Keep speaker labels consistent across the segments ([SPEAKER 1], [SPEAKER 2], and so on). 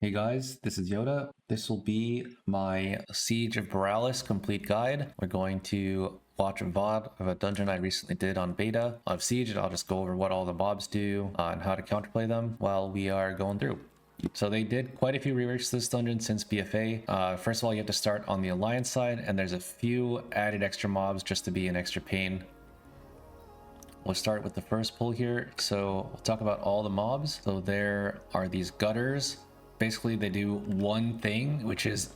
[SPEAKER 1] Hey guys, this is Yoda. This will be my Siege of Boralus complete guide. We're going to watch a VOD of a dungeon I recently did on beta of Siege, and I'll just go over what all the mobs do and how to counterplay them while we are going through. So they did quite a few reworks to this dungeon since BFA. First of all, you have to start on the Alliance side, and there's a few added extra mobs just to be an extra pain. We'll start with the first pull here. So we'll talk about all the mobs. So there are these gutters. Basically, they do one thing, which is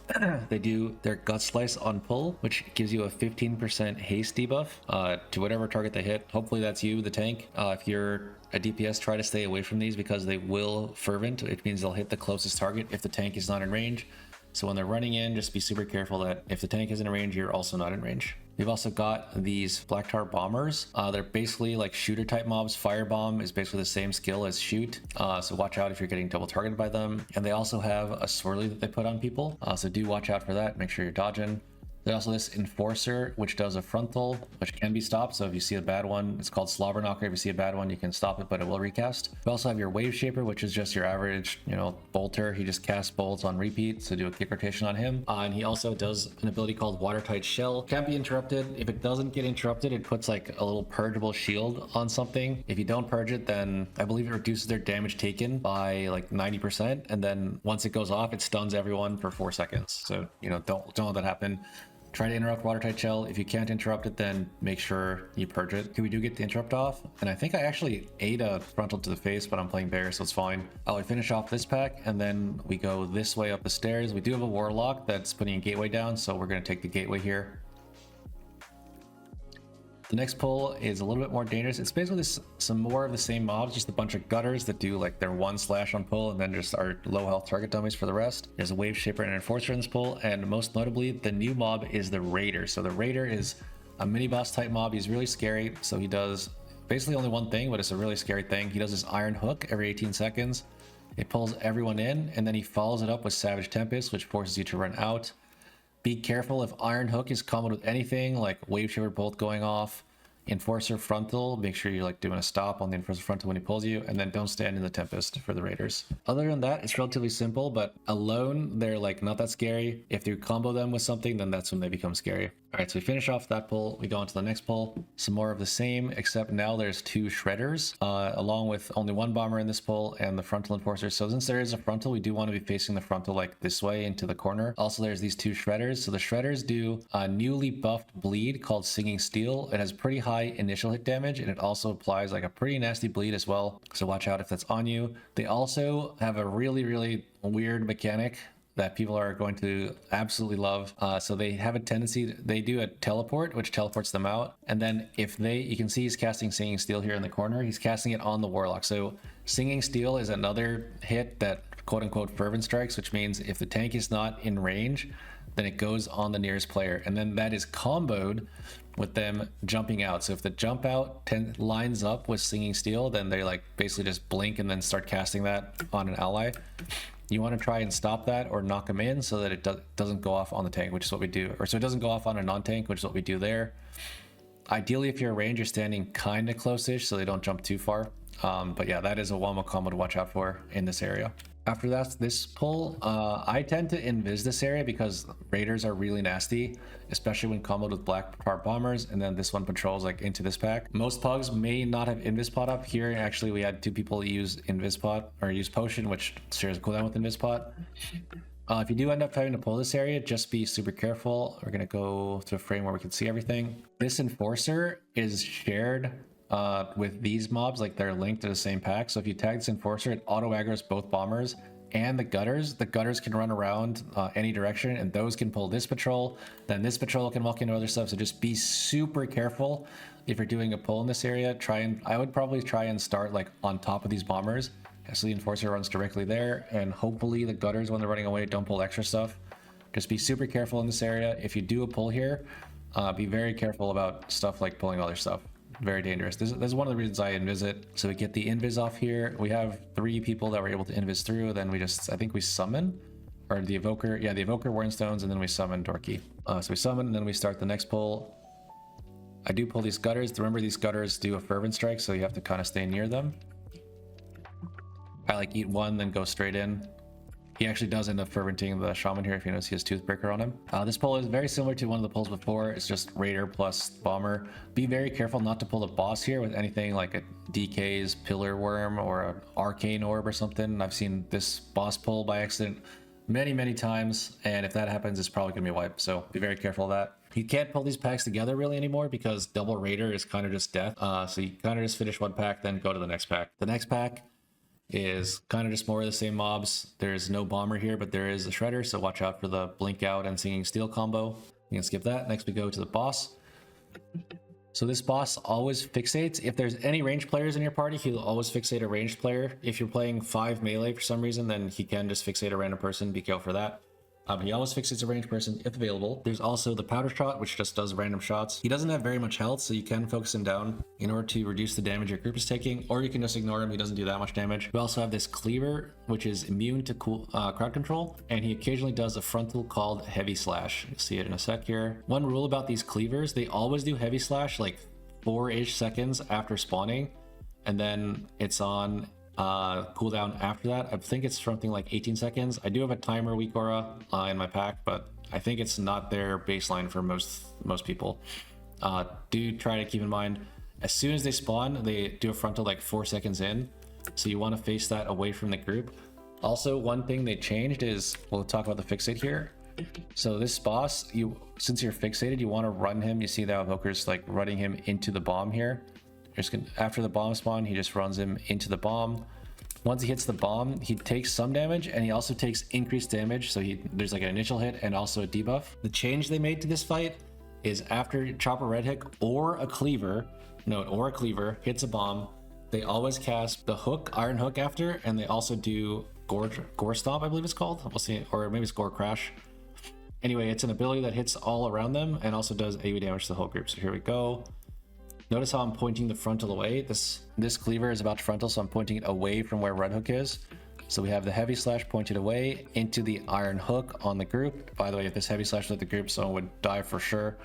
[SPEAKER 1] they do their gut slice on pull, which gives you a 15% haste debuff to whatever target they hit. Hopefully that's you, the tank. If you're a DPS, try to stay away from these because they will fervent. It means they'll hit the closest target if the tank is not in range. So when they're running in, just be super careful that if the tank is in range, you're also not in range. We've also got these Black Tar Bombers. They're basically like shooter type mobs. Firebomb is basically the same skill as shoot. So watch out if you're getting double targeted by them. And they also have a swirly that they put on people. So do watch out for that. Make sure you're dodging. There's also this Enforcer, which does a frontal, which can be stopped. So if you see a bad one, it's called Slobber Knocker. If you see a bad one, you can stop it, but it will recast. We also have your Wave Shaper, which is just your average, bolter. He just casts bolts on repeat, so do a kick rotation on him. And he also does an ability called Watertight Shell. Can't be interrupted. If it doesn't get interrupted, it puts like a little purgeable shield on something. If you don't purge it, then I believe it reduces their damage taken by like 90%. And then once it goes off, it stuns everyone for 4 seconds. So, don't let that happen. Try to interrupt Watertight Shell. If you can't interrupt it, then make sure you purge it. Okay, we do get the interrupt off. And I think I actually ate a frontal to the face, but I'm playing bear, so it's fine. I'll finish off this pack, and then we go this way up the stairs. We do have a Warlock that's putting a gateway down, so we're going to take the gateway here. The next pull is a little bit more dangerous. It's basically some more of the same mobs, just a bunch of gutters that do like their 1 slash on pull and then just are low health target dummies for the rest. There's a Wave Shaper and an Enforcer in this pull, and most notably, the new mob is the Raider. So the Raider is a mini boss type mob. He's really scary. So he does basically only one thing, but it's a really scary thing. He does his Iron Hook every 18 seconds. It pulls everyone in, and then he follows it up with Savage Tempest, which forces you to run out. Be careful if Iron Hook is comboed with anything like Wave Shaper bolt going off, Enforcer frontal. Make sure you're like doing a stop on the Enforcer frontal when he pulls you, and then don't stand in the Tempest for the Raiders. Other than that, it's relatively simple, but alone they're like not that scary. If you combo them with something, then that's when they become scary. All right, so we finish off that pull. We go on to the next pull. Some more of the same, except now there's 2 Shredders, along with only 1 Bomber in this pull and the Frontal Enforcer. So since there is a Frontal, we do want to be facing the Frontal like this way into the corner. Also, there's these 2 Shredders. So the Shredders do a newly buffed bleed called Singing Steel. It has pretty high initial hit damage, and it also applies like a pretty nasty bleed as well. So watch out if that's on you. They also have a really, really weird mechanic that people are going to absolutely love. So they have a tendency, they do a teleport, which teleports them out. And then if you can see he's casting Singing Steel here in the corner, he's casting it on the Warlock. So Singing Steel is another hit that quote unquote fervent strikes, which means if the tank is not in range, then it goes on the nearest player. And then that is comboed with them jumping out. So if the jump out lines up with Singing Steel, then they like basically just blink and then start casting that on an ally. You want to try and stop that or knock them in so that it doesn't go off on the tank, which is what we do. Or so it doesn't go off on a non-tank, which is what we do there. Ideally, if you're a range, you're standing kind of close-ish so they don't jump too far. But yeah, that is a Wama combo to watch out for in this area. After that, this pull, I tend to invis this area because Raiders are really nasty, especially when comboed with Black Tar Bombers, and then this one patrols like into this pack. Most pugs may not have Invis Pot up here. Actually, we had 2 people use Invis Pot or use Potion, which shares a cooldown with Invis Pot. If you do end up having to pull this area, just be super careful. We're gonna go to a frame where we can see everything. This Enforcer is shared with these mobs, like they're linked to the same pack. So if you tag this Enforcer, it auto aggro's both bombers and the gutters. The gutters can run around any direction, and those can pull this patrol. Then this patrol can walk into other stuff. So just be super careful if you're doing a pull in this area. I would probably try and start like on top of these bombers, so the Enforcer runs directly there, and hopefully the gutters, when they're running away, don't pull extra stuff. Just be super careful in this area. If you do a pull here, be very careful about stuff like pulling other stuff. Very dangerous. This is one of the reasons I invis it. So we get the invis off here. We have 3 people that were able to invis through. Then I think we summon, or the evoker. Yeah, the evoker, Warnstones, and then we summon Dorky. So we summon, and then we start the next pull. I do pull these gutters. Remember, these gutters do a fervent strike, so you have to kind of stay near them. I like eat 1, then go straight in. He actually does end up fermenting the shaman here if you notice he has Toothbreaker on him. This pull is very similar to one of the pulls before. It's just Raider plus Bomber. Be very careful not to pull the boss here with anything like a DK's Pillar Worm or an Arcane Orb or something. I've seen this boss pull by accident many times, and if that happens, it's probably gonna be a wipe, so be very careful of that. You can't pull these packs together really anymore because double Raider is kind of just death. So you kind of just finish one pack, then go to the next pack. The next pack is kind of just more of the same mobs. There's no Bomber here, but there is a Shredder, so watch out for the Blink Out and Singing Steel combo. You can skip that. Next we go to the boss. So this boss always fixates. If there's any ranged players in your party, he'll always fixate a ranged player. If you're playing 5 melee for some reason, then he can just fixate a random person. Be careful for that. He always fixates a ranged person if available. There's also the powder shot, which just does random shots. He doesn't have very much health, so you can focus him down in order to reduce the damage your group is taking, or you can just ignore him. He doesn't do that much damage. We also have this cleaver, which is immune to crowd control, and he occasionally does a frontal called Heavy Slash. You'll see it in a sec here. One rule about these cleavers, they always do Heavy Slash like 4-ish seconds after spawning, and then it's on cooldown after that. I think it's something like 18 seconds. I do have a timer weak aura in my pack, but I think it's not their baseline for most people. Do try to keep in mind, as soon as they spawn, they do a frontal like 4 seconds in, so you want to face that away from the group. Also, one thing they changed is, we'll talk about the fixate here. So this boss, since you're fixated, you want to run him. You see that Evoker's like running him into the bomb here. After the bomb spawn, he just runs him into the bomb. Once he hits the bomb, he takes some damage, and he also takes increased damage. So there's like an initial hit and also a debuff. The change they made to this fight is after Chopper Red Hook or a cleaver hits a bomb, they always cast the hook, Iron Hook after, and they also do Gore Stomp, I believe it's called. We'll see, or maybe it's Gore Crash. Anyway, it's an ability that hits all around them and also does AoE damage to the whole group. So here we go. Notice how I'm pointing the frontal away. This cleaver is about to frontal, so I'm pointing it away from where Red Hook is. So we have the Heavy Slash pointed away into the Iron Hook on the group. By the way, if this Heavy Slash was at the group, someone would die for sure.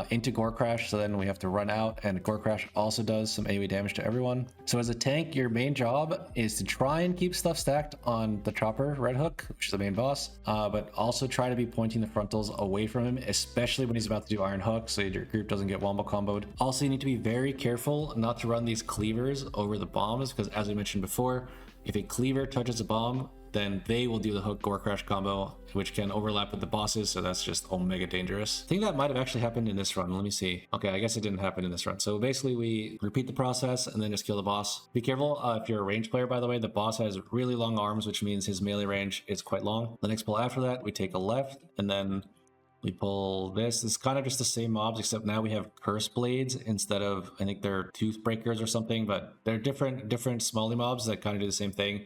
[SPEAKER 1] Into Gore Crash, so then we have to run out, and Gore Crash also does some AoE damage to everyone. So as a tank, your main job is to try and keep stuff stacked on the Chopper Red Hook, which is the main boss, but also try to be pointing the frontals away from him, especially when he's about to do Iron Hook, so your group doesn't get wombo comboed. Also, you need to be very careful not to run these cleavers over the bombs, because as we mentioned before, if a cleaver touches a bomb, then they will do the hook Gore Crash combo, which can overlap with the bosses, so that's just omega dangerous. I think that might have actually happened in this run. Let me see. Okay, I guess it didn't happen in this run. So basically we repeat the process and then just kill the boss. Be careful if you're a ranged player, by the way. The boss has really long arms, which means his melee range is quite long. The next pull after that, we take a left, and then we pull this. It's kind of just the same mobs, except now we have Curse Blades instead of, I think they're Toothbreakers or something, but they're different smalley mobs that kind of do the same thing.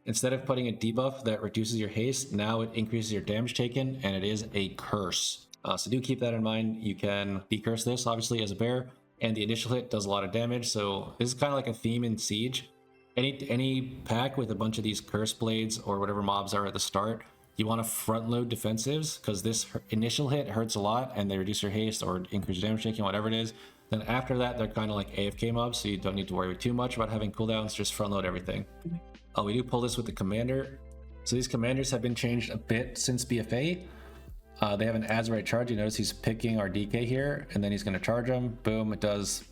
[SPEAKER 1] Instead of putting a debuff that reduces your haste, now it increases your damage taken, and it is a curse. So do keep that in mind. You can decurse this, obviously, as a bear, and the initial hit does a lot of damage, so this is kind of like a theme in Siege. Any pack with a bunch of these Curse Blades or whatever mobs are at the start, you want to front load defensives, because this initial hit hurts a lot, and they reduce your haste or increase your damage taken, whatever it is. Then after that, they're kind of like AFK mobs, so you don't need to worry too much about having cooldowns, just front load everything. We do pull this with the commander. So these commanders have been changed a bit since BFA. They have an Azurite charge. You notice he's picking our DK here, and then he's going to charge him. Boom, it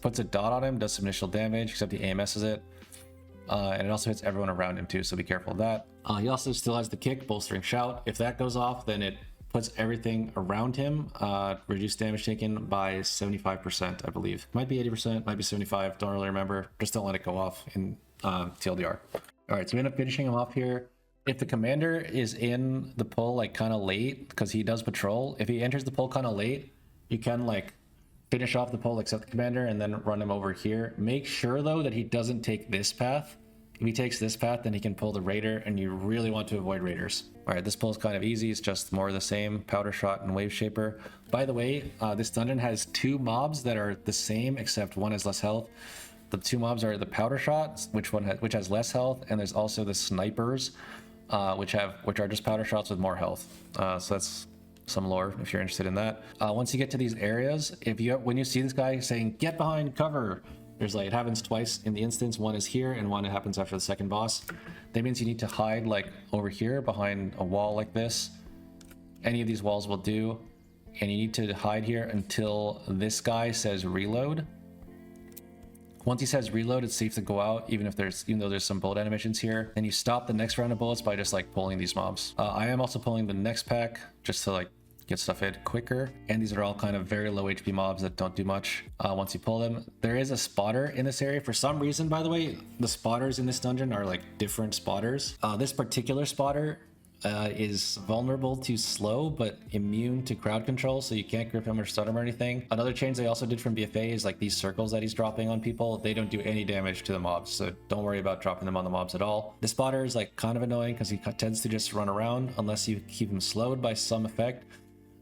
[SPEAKER 1] puts a dot on him, does some initial damage, except he AMSs it. And it also hits everyone around him too, so be careful of that. He also still has the kick, Bolstering Shout. If that goes off, then it puts everything around him, reduced damage taken by 75%, I believe. Might be 80%, might be 75, don't really remember. Just don't let it go off in TLDR. All right, so we end up finishing him off here. If the commander is in the pull like kind of late, because he does patrol, if he enters the pull kind of late, you can like finish off the pull, accept the commander, and then run him over here. Make sure though that he doesn't take this path. If he takes this path, then he can pull the Raider, and you really want to avoid Raiders. All right, this pull is kind of easy. It's just more of the same, Powder Shot and Wave Shaper. By the way, this dungeon has 2 mobs that are the same, except one has less health. The 2 mobs are the Powder Shots, which has less health, and there's also the Snipers, which are just Powder Shots with more health. So that's some lore if you're interested in that. Once you get to these areas, when you see this guy saying "get behind cover," There's like, it happens twice in the instance. One is here and one it happens after the second boss. That means you need to hide like over here behind a wall like this. Any of these walls will do. And you need to hide here until this guy says reload. Once he says reload, it's safe to go out, even though there's some bullet animations here. And you stop the next round of bullets by just like pulling these mobs. I am also pulling the next pack just to like get stuff in quicker. And these are all kind of very low HP mobs that don't do much once you pull them. There is a spotter in this area. For some reason, by the way, the spotters in this dungeon are like different spotters. This particular spotter is vulnerable to slow but immune to crowd control, so you can't grip him or stun him or anything. Another change they also did from BFA is like these circles that he's dropping on people, they don't do any damage to the mobs, so don't worry about dropping them on the mobs at all. The spotter is like kind of annoying because he tends to just run around unless you keep him slowed by some effect.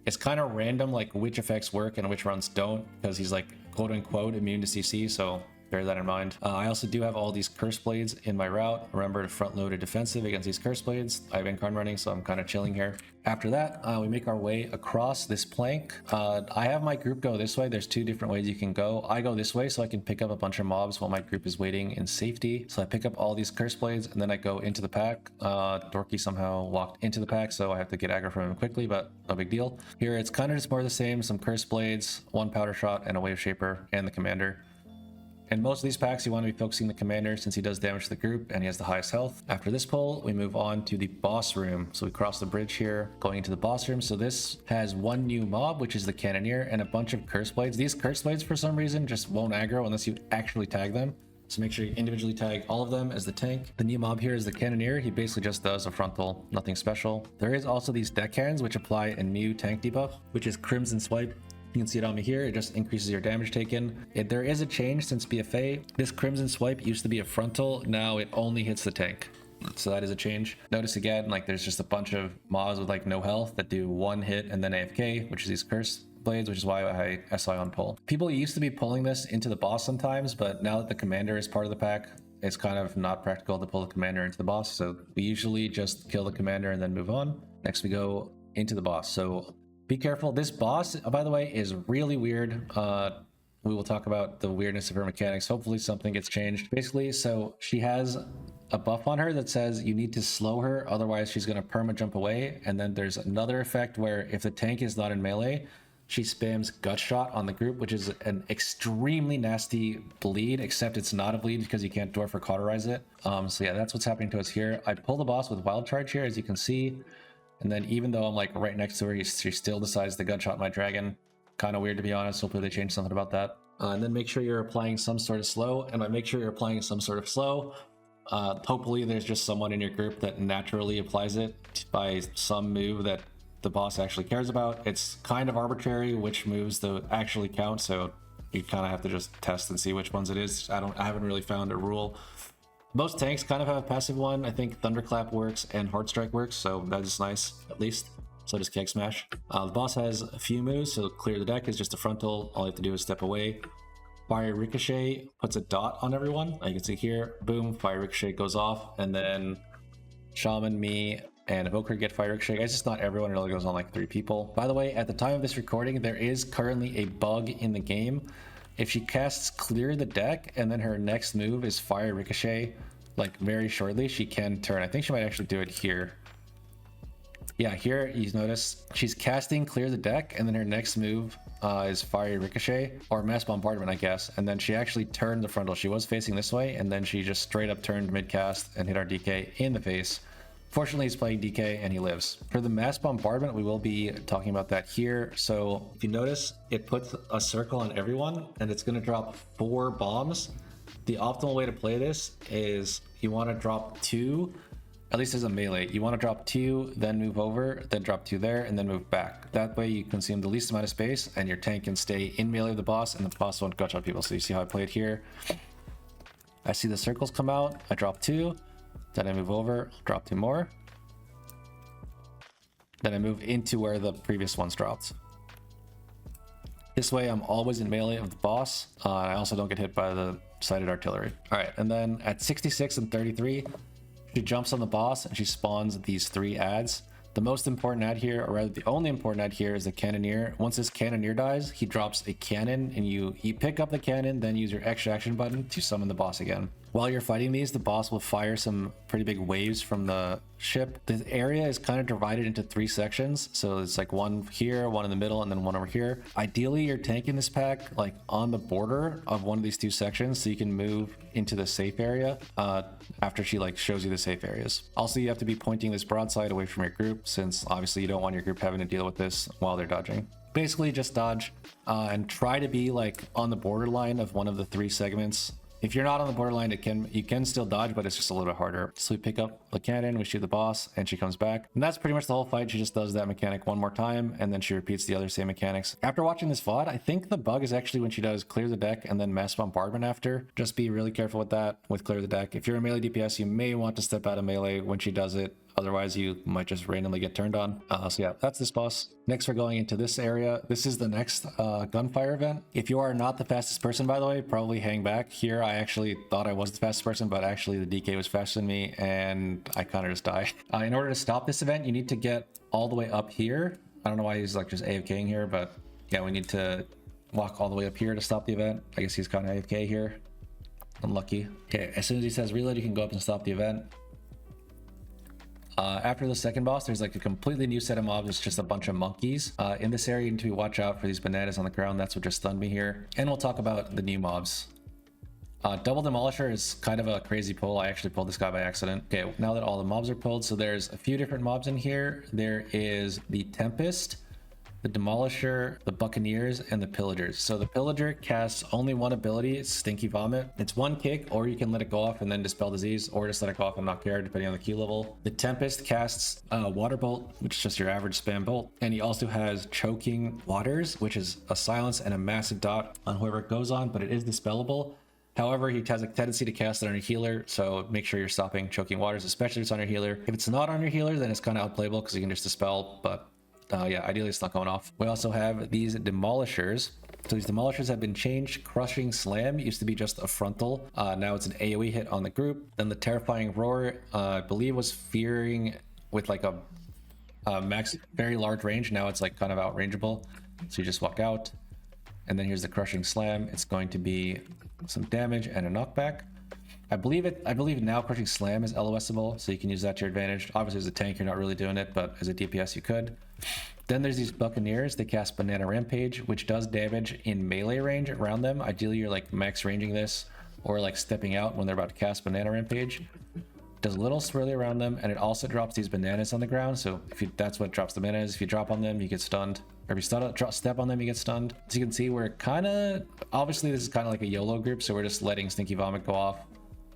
[SPEAKER 1] It's kind of random like which effects work and which ones don't, because he's like quote unquote immune to CC, so bear that in mind. I also do have all these curse blades in my route. Remember to front load a defensive against these curse blades. I have Incarn running, so I'm kind of chilling here. After that, we make our way across this plank. I have my group go this way. There's two different ways you can go. I go this way so I can pick up a bunch of mobs while my group is waiting in safety. So I pick up all these curse blades and then I go into the pack. Dorky somehow walked into the pack, so I have to get aggro from him quickly, but no big deal. Here it's kind of just more of the same. Some curse blades, one powder shot, and a wave shaper, and the commander. In most of these packs, you want to be focusing the commander since he does damage to the group and he has the highest health. After this pull, we move on to the boss room. So we cross the bridge here, going into the boss room. So this has one new mob, which is the cannoneer, and a bunch of curse blades. These curse blades, for some reason, just won't aggro unless you actually tag them. So make sure you individually tag all of them as the tank. The new mob here is the cannoneer. He basically just does a frontal, nothing special. There is also these deckhands, which apply a new tank debuff, which is Crimson Swipe. You can see it on me here. It just increases your damage taken. There is a change since BFA. This Crimson Swipe used to be a frontal. Now it only hits the tank. So that is a change. Notice again, like there's just a bunch of mobs with like no health that do one hit and then AFK, which is these curse blades, which is why I SI on pull. People used to be pulling this into the boss sometimes, but now that the commander is part of the pack, it's kind of not practical to pull the commander into the boss. So we usually just kill the commander and then move on. Next we go into the boss. So be careful. This boss, by the way, is really weird. We will talk about the weirdness of her mechanics. Hopefully something gets changed. Basically, so she has a buff on her that says you need to slow her, otherwise she's going to perma jump away. And then there's another effect where if the tank is not in melee, she spams gut shot on the group, which is an extremely nasty bleed, except it's not a bleed because you can't dwarf or cauterize it. So yeah, that's what's happening to us here. I pull the boss with wild charge here, as you can see. And then even though I'm like right next to her, she still decides to gut shot my dragon. Kind of weird, to be honest. Hopefully they change something about that. And then make sure you're applying some sort of slow. And by make sure you're applying some sort of slow, hopefully there's just someone in your group that naturally applies it by some move that the boss actually cares about. It's kind of arbitrary which moves actually count, so you kind of have to just test and see which ones it is. I haven't really found a rule. Most tanks kind of have a passive one. I think Thunderclap works and Heart Strike works, so that is nice, at least. So does Keg Smash. The boss has a few moves, so clear the deck is just a frontal. All you have to do is step away. Fire Ricochet puts a dot on everyone. You can see here, boom, Fire Ricochet goes off, and then Shaman, me, and Evoker get Fire Ricochet. It's just not everyone, it only goes on like 3 people. By the way, at the time of this recording, there is currently a bug in the game. If she casts Clear the Deck and then her next move is Fire Ricochet, like very shortly, she can turn. I think she might actually do it here. Yeah, here you notice she's casting Clear the Deck and then her next move is Fire Ricochet, or Mass Bombardment, I guess. And then she actually turned the frontal. She was facing this way and then she just straight up turned mid-cast and hit our DK in the face. Fortunately, he's playing DK and he lives. For the Mass Bombardment, we will be talking about that here. So if you notice, it puts a circle on everyone and it's going to drop 4 bombs. The optimal way to play this is you want to drop 2, at least as a melee. You want to drop 2, then move over, then drop 2 there, and then move back. That way you consume the least amount of space and your tank can stay in melee of the boss and the boss won't gut shot people. So you see how I played here. I see the circles come out, I drop 2. Then I move over, drop 2 more. Then I move into where the previous ones dropped. This way I'm always in melee of the boss. I also don't get hit by the sighted artillery. All right, and then at 66 and 33, she jumps on the boss and she spawns these 3 adds. The most important ad here, or rather the only important ad here, is the Cannoneer. Once this Cannoneer dies, he drops a cannon, and you pick up the cannon, then use your extra action button to summon the boss again. While you're fighting these, the boss will fire some pretty big waves from the ship. The area is kind of divided into 3 sections, so it's like one here, one in the middle, and then one over here. Ideally, you're tanking this pack like on the border of one of these 2 sections, so you can move into the safe area after she like shows you the safe areas. Also, you have to be pointing this broadside away from your group, since obviously you don't want your group having to deal with this while they're dodging. Basically, just dodge and try to be like on the borderline of one of the 3 segments. If you're not on the borderline, you can still dodge, but it's just a little bit harder. So we pick up the cannon, we shoot the boss, and she comes back. And that's pretty much the whole fight. She just does that mechanic one more time, and then she repeats the other same mechanics. After watching this VOD, I think the bug is actually when she does clear the deck and then mass bombardment after. Just be really careful with that, with clear the deck. If you're a melee DPS, you may want to step out of melee when she does it. Otherwise, you might just randomly get turned on. So yeah, that's this boss. Next, we're going into this area. This is the next gunfire event. If you are not the fastest person, by the way, probably hang back. Here, I actually thought I was the fastest person, but actually the DK was faster than me, and I kind of just died. In order to stop this event, you need to get all the way up here. I don't know why he's like just AFKing here, but yeah, we need to walk all the way up here to stop the event. I guess he's kind of AFK here. Unlucky. Okay, as soon as he says reload, you can go up and stop the event. After the second boss, there's like a completely new set of mobs. It's just a bunch of monkeys. In this area, you need to watch out for these bananas on the ground. That's what just stunned me here. And we'll talk about the new mobs. Double Demolisher is kind of a crazy pull. I actually pulled this guy by accident. Okay, now that all the mobs are pulled, so there's a few different mobs in here. There is the Tempest, the Demolisher, the Buccaneers, and the Pillagers. So the Pillager casts only one ability, it's Stinky Vomit. It's one kick, or you can let it go off and then Dispel Disease, or just let it go off and not care, depending on the Q level. The Tempest casts Water Bolt, which is just your average spam bolt. And he also has Choking Waters, which is a silence and a massive dot on whoever it goes on, but it is dispellable. However, he has a tendency to cast it on your healer, so make sure you're stopping Choking Waters, especially if it's on your healer. If it's not on your healer, then it's kind of outplayable because you can just dispel, but yeah, ideally it's not going off. We also have these Demolishers. So these Demolishers have been changed. Crushing Slam used to be just a frontal. Now it's an AoE hit on the group. Then the Terrifying Roar, I believe, was fearing with like a max very large range. Now it's like kind of outrangeable. So you just walk out. And then here's the Crushing Slam. It's going to be some damage and a knockback. I believe now Crushing Slam is LOSable, so you can use that to your advantage. Obviously, as a tank, you're not really doing it, but as a DPS, you could. Then there's these Buccaneers. They cast Banana Rampage, which does damage in melee range around them. Ideally, you're like max ranging this, or like stepping out when they're about to cast Banana Rampage. Does a little swirly around them, and it also drops these bananas on the ground. So that's what drops the bananas. If you drop on them, you get stunned. Or if you step on them, you get stunned. As you can see, we're kind of, obviously this is kind of like a YOLO group, so we're just letting Stinky Vomit go off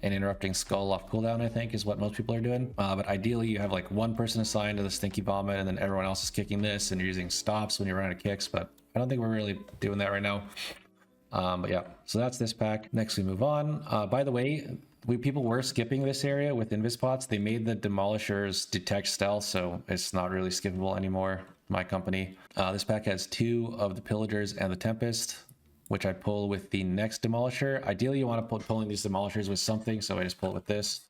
[SPEAKER 1] and interrupting Skull off cooldown, I think, is what most people are doing. But ideally, you have like one person assigned to the Stinky Vomit, and then everyone else is kicking this, and you're using stops when you run out of kicks, but I don't think we're really doing that right now. But yeah, so that's this pack. Next, we move on. By the way, people were skipping this area with Invis pots. They made the Demolishers detect stealth, so it's not really skippable anymore. My company. This pack has 2 of the Pillagers and the Tempest, which I pull with the next Demolisher. Ideally, you want to pulling these Demolishers with something, so I just pull it with this.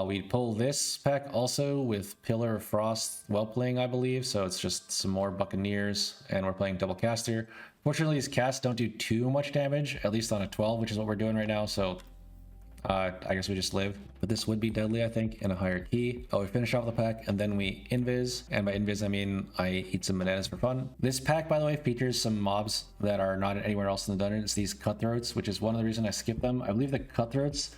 [SPEAKER 1] We pull this pack also with Pillar of Frost Whelpling, I believe, so it's just some more Buccaneers, and we're playing Double Caster. Fortunately, these casts don't do too much damage, at least on a 12, which is what we're doing right now, so I guess we just live. But this would be deadly, I think, in a higher key. We finish off the pack, and then we invis. And by invis, I mean I eat some bananas for fun. This pack, by the way, features some mobs that are not anywhere else in the dungeon. It's these Cutthroats, which is one of the reasons I skipped them. I believe the Cutthroats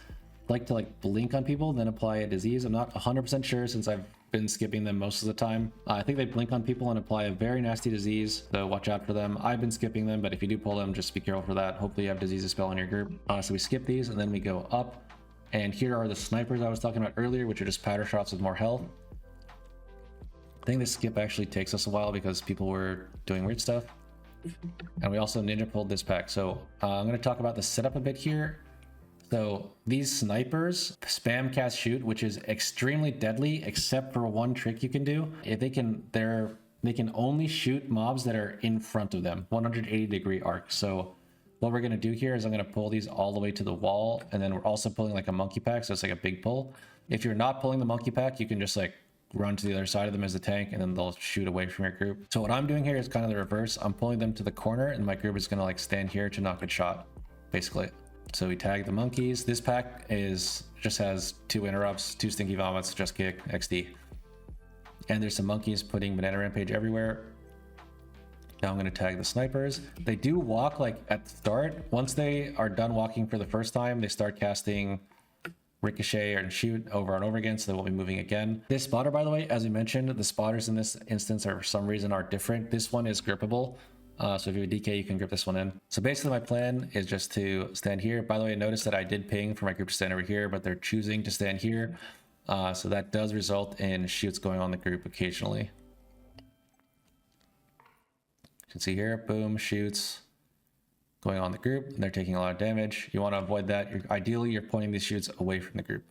[SPEAKER 1] like to blink on people, then apply a disease. I'm not 100% sure since I've been skipping them most of the time. I think they blink on people and apply a very nasty disease, so watch out for them. I've been skipping them, but if you do pull them, just be careful for that. Hopefully you have disease spell in your group. So we skip these, and then we go up. And here are the snipers I was talking about earlier, which are just powder shots with more health. I think this skip actually takes us a while because people were doing weird stuff. And we also ninja pulled this pack. So I'm going to talk about the setup a bit here. So these snipers spam cast shoot, which is extremely deadly, except for one trick you can do. If they can only shoot mobs that are in front of them, 180-degree arc. So what we're going to do here is I'm going to pull these all the way to the wall, and then we're also pulling like a monkey pack, so it's like a big pull. If you're not pulling the monkey pack, you can just like run to the other side of them as a tank, and then they'll shoot away from your group. So what I'm doing here is kind of the reverse. I'm pulling them to the corner, and my group is going to like stand here to not get shot, basically. So we tag the monkeys. This pack just has 2 interrupts, 2 stinky vomits, just kick, XD. And there's some monkeys putting banana rampage everywhere. Now I'm going to tag the snipers. They do walk like at the start. Once they are done walking for the first time, they start casting ricochet and shoot over and over again, so they won't be moving again. This spotter, by the way, as we mentioned, the spotters in this instance are for some reason are different. This one is grippable. So if you have a DK, you can grip this one in. So basically my plan is just to stand here. By the way, notice that I did ping for my group to stand over here, but they're choosing to stand here. So that does result in shoots going on the group occasionally. You can see here, boom, shoots going on the group, and they're taking a lot of damage. You want to avoid that. Ideally, you're pointing these shoots away from the group.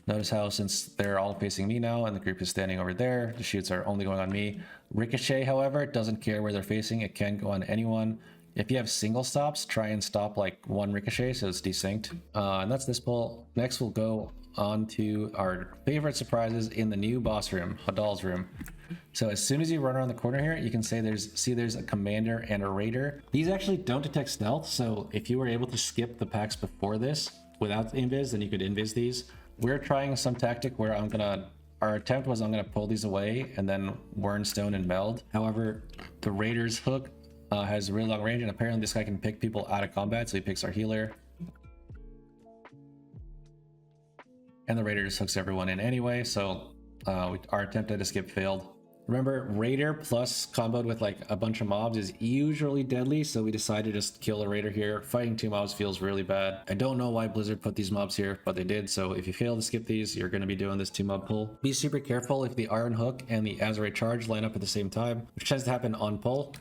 [SPEAKER 1] Notice how since they're all facing me now and the group is standing over there, the shoots are only going on me. Ricochet, however, doesn't care where they're facing. It can go on anyone. If you have single stops, try and stop like 1 ricochet so it's desynced. And that's this pull. Next, we'll go on to our favorite surprises in the new boss room, Hadal's room. So as soon as you run around the corner here, you can say there's a commander and a raider. These actually don't detect stealth, so if you were able to skip the packs before this without invis, then you could invis these. We're trying some tactic where our attempt was I'm gonna pull these away and then Wernstone and meld. However, the raider's hook has a really long range, and apparently this guy can pick people out of combat, so he picks our healer. And the raider just hooks everyone in anyway, so our attempt at escape failed. Remember, Raider plus comboed with like a bunch of mobs is usually deadly, so we decided to just kill a Raider here. Fighting 2 mobs feels really bad. I don't know why Blizzard put these mobs here, but they did, so if you fail to skip these, you're going to be doing this 2 mob pull. Be super careful if the Iron Hook and the Azure Charge line up at the same time, which tends to happen on pull.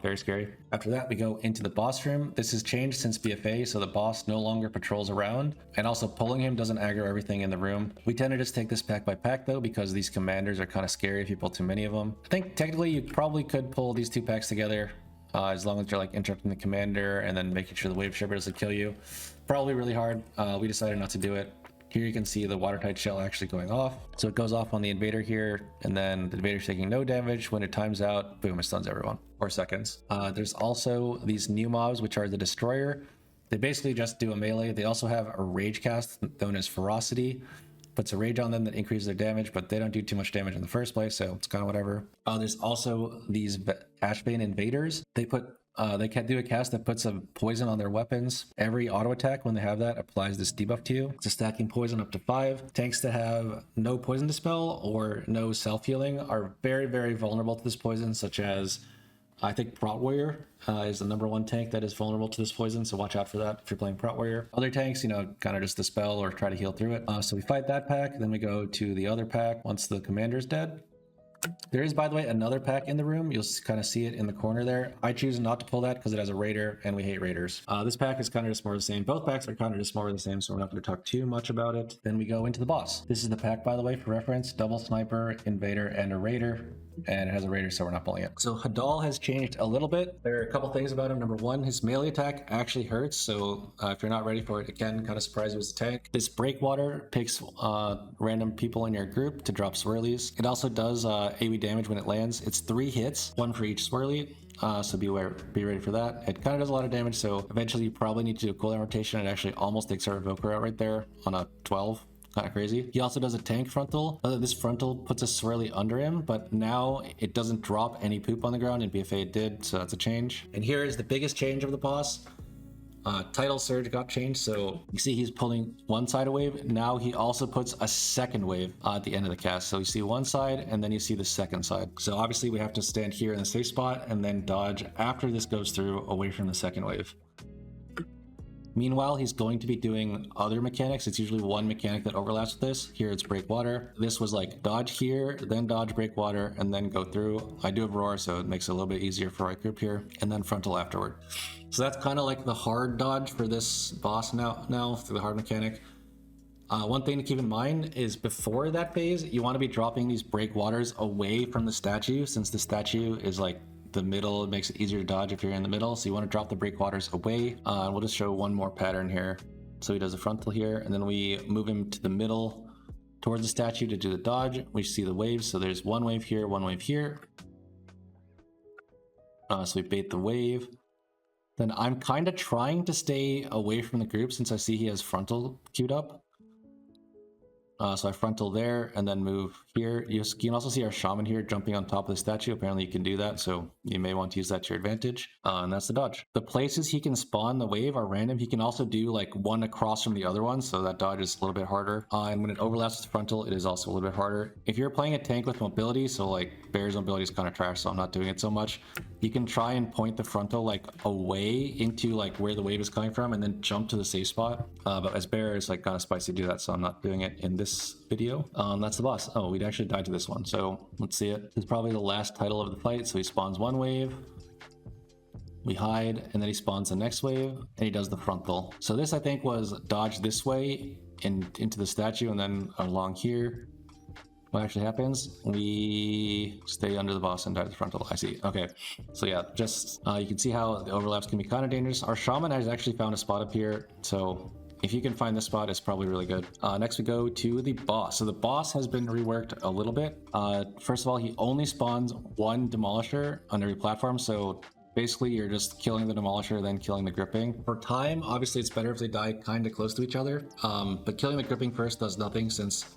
[SPEAKER 1] Very scary. After that, we go into the boss room. This has changed since BFA, so the boss no longer patrols around, and also pulling him doesn't aggro everything in the room. We tend to just take this pack by pack though, because these commanders are kind of scary if you pull too many of them. I think technically you probably could pull these 2 packs together, as long as you're like interrupting the commander and then making sure the wave shipper doesn't kill you. Probably really hard. We decided not to do it. Here you can see the watertight shell actually going off. So it goes off on the invader here, and then the invader's taking no damage. When it times out, boom, it stuns everyone. 4 seconds. There's also these new mobs, which are the destroyer. They basically just do a melee. They also have a rage cast known as ferocity. Puts a rage on them that increases their damage, but they don't do too much damage in the first place, so it's kind of whatever. There's also these Ashbane invaders. They can do a cast that puts a poison on their weapons. Every auto attack, when they have that, applies this debuff to you. It's a stacking poison up to 5. Tanks that have no poison dispel or no self-healing are very, very vulnerable to this poison, such as, I think, Prot Warrior is the #1 tank that is vulnerable to this poison, so watch out for that if you're playing Prot Warrior. Other tanks, kind of just dispel or try to heal through it. So we fight that pack, then we go to the other pack once the commander's dead. There is, by the way, another pack in the room. You'll kind of see it in the corner there. I choose not to pull that because it has a raider, and we hate raiders. This pack is kind of just more of the same. Both packs are kind of just more of the same, so we're not going to talk too much about it. Then we go into the boss. This is the pack, by the way, for reference. Double sniper, invader, and a raider. And it has a raider, so we're not pulling it. So Hadal has changed a little bit. There are a couple things about him. Number 1, his melee attack actually hurts, so if you're not ready for it, it can kind of surprise you as a tank. This breakwater picks random people in your group to drop swirlies. It also does AoE damage when it lands. It's 3 hits, 1 for each swirly. So be ready for that. It kind of does a lot of damage, so eventually you probably need to do a cooldown rotation. It actually almost takes our evoker out right there on a 12. Kind of crazy. He also does a tank frontal. This frontal puts a swirly under him, but now it doesn't drop any poop on the ground. In BFA it did, so that's a change. And here is the biggest change of the boss. Title surge got changed, so you see he's pulling one side of wave. Now he also puts a second wave at the end of the cast. So you see one side and then you see the second side. So obviously we have to stand here in the safe spot and then dodge after this goes through away from the second wave. Meanwhile, he's going to be doing other mechanics. It's usually one mechanic that overlaps with this. Here it's breakwater. This was like dodge here, then dodge breakwater, and then go through. I do have roar, so it makes it a little bit easier for our group here, and then frontal afterward. So that's kind of like the hard dodge for this boss now through the hard mechanic. One thing to keep in mind is before that phase, you want to be dropping these breakwaters away from the statue, since the statue is like the middle. It makes it easier to dodge if you're in the middle, so you want to drop the breakwaters away. And we'll just show one more pattern here. So he does a frontal here, and then we move him to the middle towards the statue to do the dodge. We see the waves, so there's one wave here, one wave here. So we bait the wave. Then I'm kind of trying to stay away from the group since I see he has frontal queued up. So I frontal there and then move here. You can also see our shaman here jumping on top of the statue. Apparently you can do that, so you may want to use that to your advantage. And that's the dodge. The places he can spawn the wave are random. He can also do like one across from the other one, so that dodge is a little bit harder. And when it overlaps with frontal, it is also a little bit harder. If you're playing a tank with mobility, so like Bear's mobility is kind of trash, so I'm not doing it so much. You can try and point the frontal like away into like where the wave is coming from and then jump to the safe spot. But as Bear is like kind of spicy to do that, so I'm not doing it in this video. That's the boss. Oh, we'd actually died to this one, so let's see it. This is probably the last title of the fight. So he spawns one wave, we hide, and then he spawns the next wave, and he does the frontal. So this I think was dodge this way and into the statue, and then along here. What actually happens? We stay under the boss and die to the frontal. I see. Okay. So yeah, just you can see how the overlaps can be kind of dangerous. Our shaman has actually found a spot up here, so if you can find this spot, it's probably really good. Next we go to the boss. So the boss has been reworked a little bit. First of all, he only spawns one demolisher on every platform, so basically you're just killing the demolisher, then killing the gripping. For time, obviously it's better if they die kind of close to each other, but killing the gripping first does nothing since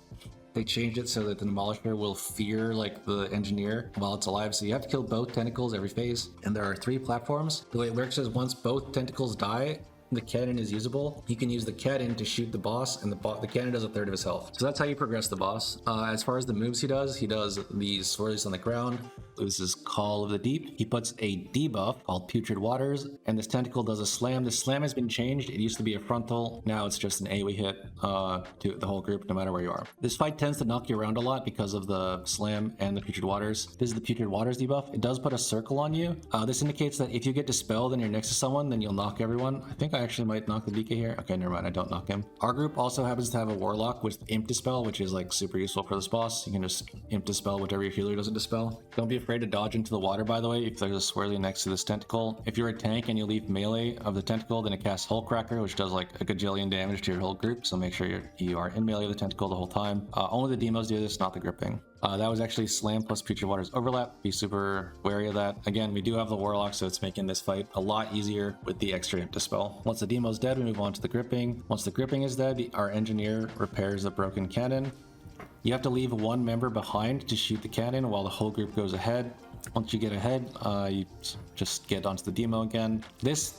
[SPEAKER 1] they changed it so that the demolisher will fear like the engineer while it's alive. So you have to kill both tentacles every phase, and there are 3 platforms. The way it works is once both tentacles die, the cannon is usable. You can use the cannon to shoot the boss, and the cannon does 1/3 of his health. So that's how you progress the boss. As far as the moves he does these swirlies on the ground. This is Call of the Deep. He puts a debuff called Putrid Waters, and this tentacle does a slam. The slam has been changed. It used to be a frontal. Now it's just an AoE hit to the whole group, no matter where you are. This fight tends to knock you around a lot because of the slam and the Putrid Waters. This is the Putrid Waters debuff. It does put a circle on you. This indicates that if you get dispelled and you're next to someone, then you'll knock everyone. I think I actually might knock the DK here. Okay, never mind. I don't knock him. Our group also happens to have a Warlock with Imp Dispel, which is like super useful for this boss. You can just Imp Dispel whatever your healer doesn't dispel. Don't be afraid to dodge into the water, by the way, if there's a swirly next to this tentacle. If you're a tank and you leave melee of the tentacle, then it casts Hull Cracker, which does like a gajillion damage to your whole group, so make sure you are in melee of the tentacle the whole time. Only the demos do this, not the gripping. That was actually slam plus Putrid Waters overlap. Be super wary of that. Again, we do have the Warlock, so it's making this fight a lot easier with the extra Imp Dispel. Once the demo's dead, we move on to the gripping. Once the gripping is dead, our engineer repairs the broken cannon. You have to leave one member behind to shoot the cannon while the whole group goes ahead. Once you get ahead, you just get onto the demo again. This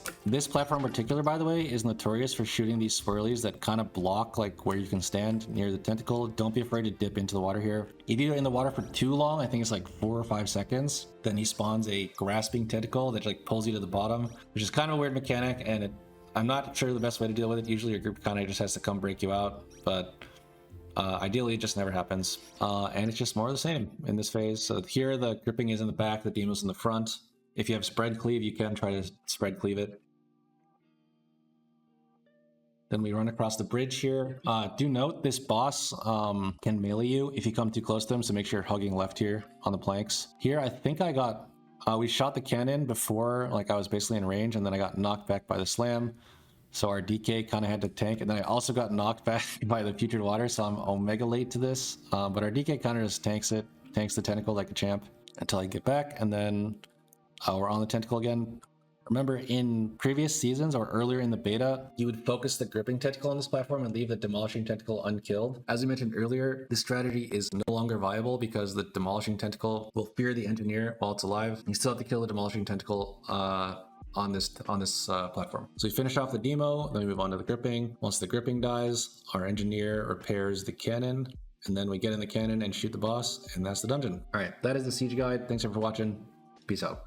[SPEAKER 1] platform in particular, by the way, is notorious for shooting these swirlies that kind of block like where you can stand near the tentacle. Don't be afraid to dip into the water here. If you're in the water for too long, I think it's like 4 or 5 seconds, then he spawns a grasping tentacle that like pulls you to the bottom, which is kind of a weird mechanic, and I'm not sure the best way to deal with it. Usually your group kind of just has to come break you out, but ideally it just never happens, and it's just more of the same in this phase. So here the gripping is in the back, the demo's in the front. If you have spread cleave, you can try to spread cleave it. Then we run across the bridge here. Do note this boss can melee you if you come too close to him, so make sure you're hugging left here on the planks. Here I think I got we shot the cannon before, like I was basically in range, and then I got knocked back by the slam. So our DK kind of had to tank, and then I also got knocked back by the Putrid Water, so I'm omega late to this. But our DK kind of just tanks the tentacle like a champ until I get back, and then we're on the tentacle again. Remember, in previous seasons or earlier in the beta, you would focus the gripping tentacle on this platform and leave the demolishing tentacle unkilled. As we mentioned earlier, this strategy is no longer viable because the demolishing tentacle will fear the engineer while it's alive. You still have to kill the demolishing tentacle on this platform. So we finish off the demo, then we move on to the gripping. Once the gripping dies, our engineer repairs the cannon, and then we get in the cannon and shoot the boss, and that's the dungeon. All right, that is the siege guide. Thanks everyone for watching. Peace out.